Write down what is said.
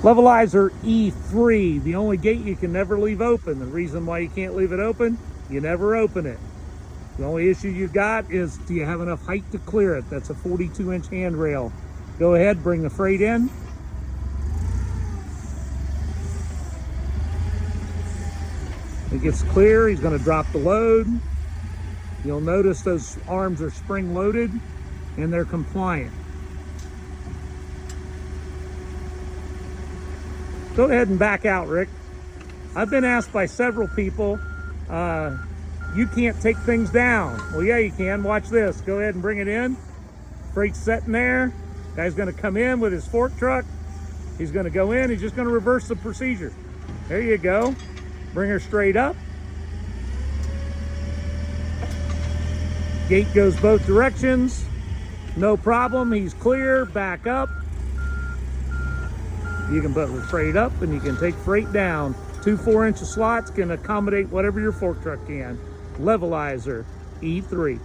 Levelizer E3, the only gate you can never leave open. The reason why you can't leave it open, you never open it. The only issue you've got is, do you have enough height to clear it? That's a 42-inch handrail. Go ahead, bring the freight in. It gets clear, he's gonna drop the load. You'll notice those arms are spring loaded and they're compliant. Go ahead and back out, Rick. I've been asked by several people, you can't take things down. Well, yeah, you can. Watch this. Go ahead and bring it in. Freight's sitting there. Guy's gonna come in with his fork truck. He's gonna go in, he's just gonna reverse the procedure. There you go. Bring her straight up. Gate goes both directions. No problem, he's clear, back up. You can put the freight up and you can take freight down. 2 4-inch slots can accommodate whatever your fork truck can. Levelizer E3.